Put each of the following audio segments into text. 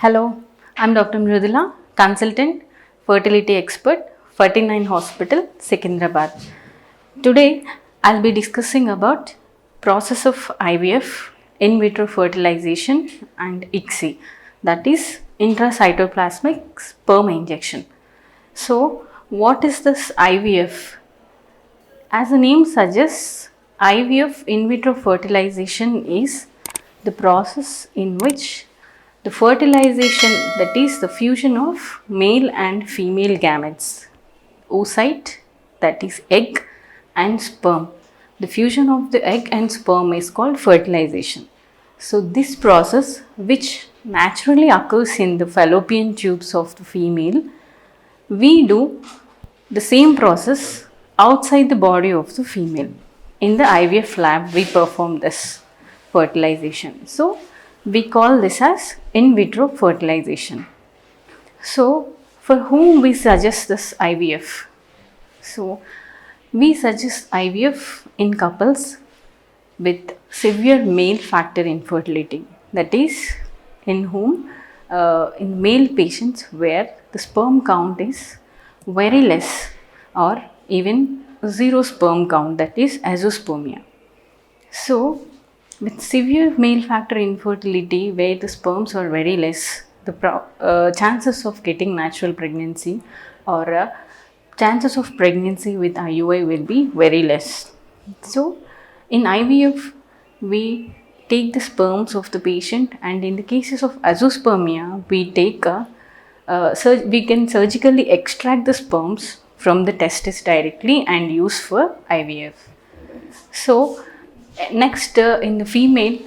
Hello, I'm Dr. Mrudula, consultant, fertility expert, 49 Hospital, Secunderabad. Today, I'll be discussing about process of IVF, in vitro fertilization and ICSI, that is intracytoplasmic sperm injection. So, what is this IVF? As the name suggests, IVF in vitro fertilization is the process in which the fertilization, that is the fusion of male and female gametes, oocyte, that is egg, and sperm. The fusion of the egg and sperm is called fertilization. So, this process, which naturally occurs in the fallopian tubes of the female, we do the same process outside the body of the female. In the IVF lab, we perform this fertilization. So, we call this as in vitro fertilization. So, for whom we suggest this IVF? So, we suggest IVF in couples with severe male factor infertility, that is, in whom in male patients where the sperm count is very less or even zero sperm count, that is azoospermia. So, with severe male factor infertility where the sperms are very less, the chances of getting natural pregnancy or chances of pregnancy with IUI will be very less. So, in IVF, we take the sperms of the patient, and in the cases of azoospermia, we take we can surgically extract the sperms from the testis directly and use for IVF. So, next in the female,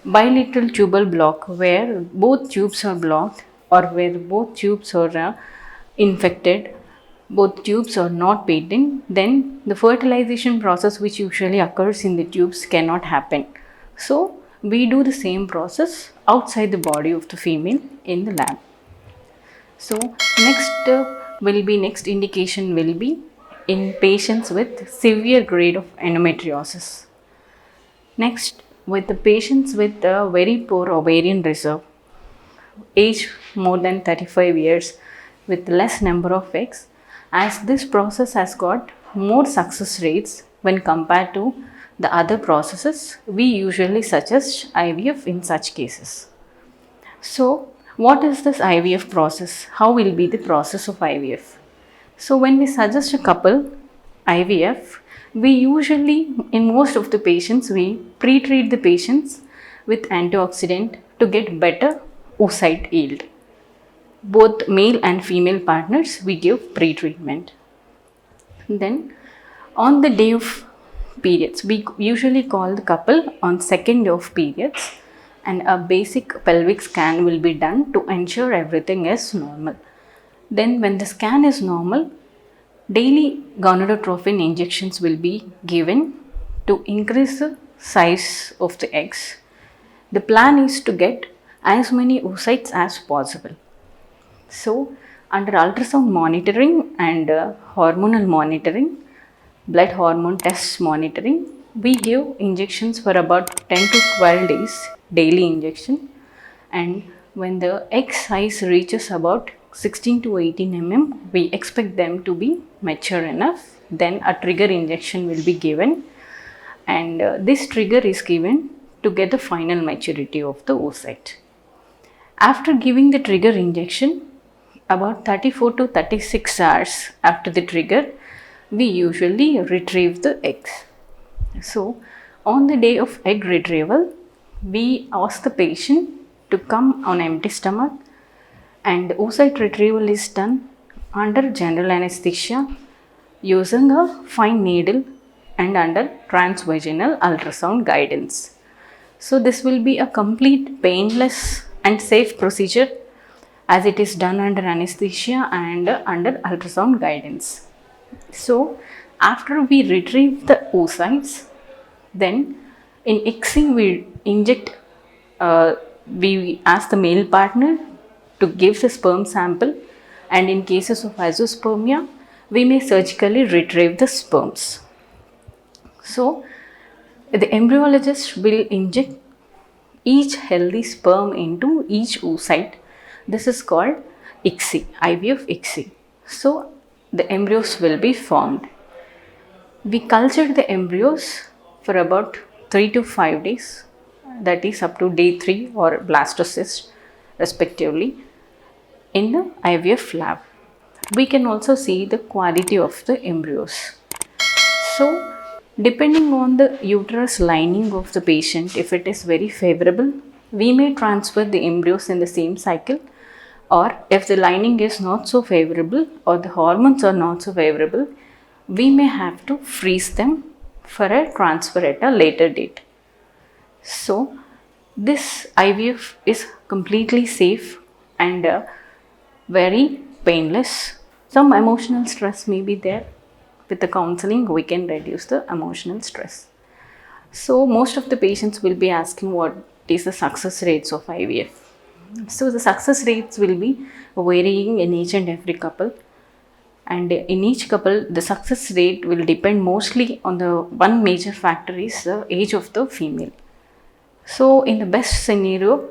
bilateral tubal block where both tubes are blocked or where both tubes are infected, both tubes are not patent, then the fertilization process which usually occurs in the tubes cannot happen. So, we do the same process outside the body of the female in the lab. So, next indication will be in patients with severe grade of endometriosis. Next, with the patients with a very poor ovarian reserve, age more than 35 years with less number of eggs, as this process has got more success rates when compared to the other processes, we usually suggest IVF in such cases. So, what is this IVF process? How will be the process of IVF? So, when we suggest a couple IVF, we usually, in most of the patients, we pre-treat the patients with antioxidant to get better oocyte yield. Both male and female partners, we give pre-treatment. Then, on the day of periods, we usually call the couple on second day of periods, and a basic pelvic scan will be done to ensure everything is normal. Then, when the scan is normal, daily gonadotropin injections will be given to increase the size of the eggs. The plan is to get as many oocytes as possible. So, under ultrasound monitoring and hormonal monitoring, blood hormone tests monitoring, we give injections for about 10 to 12 days, daily injection. And when the egg size reaches about 16 to 18 mm, we expect them to be mature enough. Then a trigger injection will be given, and this trigger is given to get the final maturity of the oocyte. After giving the trigger injection, about 34 to 36 hours after the trigger, we usually retrieve the eggs. So, on the day of egg retrieval, we ask the patient to come on empty stomach, and oocyte retrieval is done under general anesthesia using a fine needle and under transvaginal ultrasound guidance. So, this will be a complete painless and safe procedure as it is done under anesthesia and under ultrasound guidance. So, after we retrieve the oocytes, then in ICSI we inject, we ask the male partner to give the sperm sample, and in cases of azoospermia, we may surgically retrieve the sperms. So, the embryologist will inject each healthy sperm into each oocyte This is called ICSI, IVF ICSI. So the embryos will be formed. We cultured the embryos for about 3 to 5 days, that is up to day 3 or blastocyst respectively, in the IVF lab. We can also see the quality of the embryos. So, depending on the uterus lining of the patient, if it is very favorable, we may transfer the embryos in the same cycle, or if the lining is not so favorable or the hormones are not so favorable, we may have to freeze them for a transfer at a later date. So, this IVF is completely safe and very painless. Some emotional stress may be there. With the counseling, we can reduce the emotional stress. So, most of the patients will be asking what is the success rates of IVF. So, the success rates will be varying in each and every couple. And in each couple, the success rate will depend mostly on the one major factor is the age of the female. So, in the best scenario,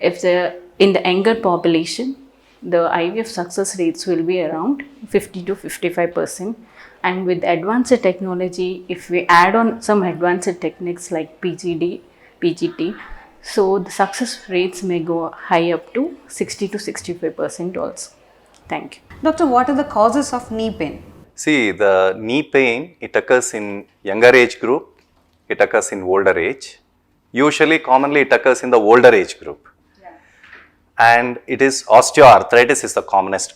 if in the younger population, the IVF success rates will be around 50 to 55%. And with advanced technology, if we add on some advanced techniques like PGD, PGT, so the success rates may go high up to 60 to 65% also. Thank you. Doctor, what are the causes of knee pain? See, the knee pain, it occurs in younger age group, it occurs in older age. Usually, commonly it occurs in the older age group. And it is osteoarthritis is the commonest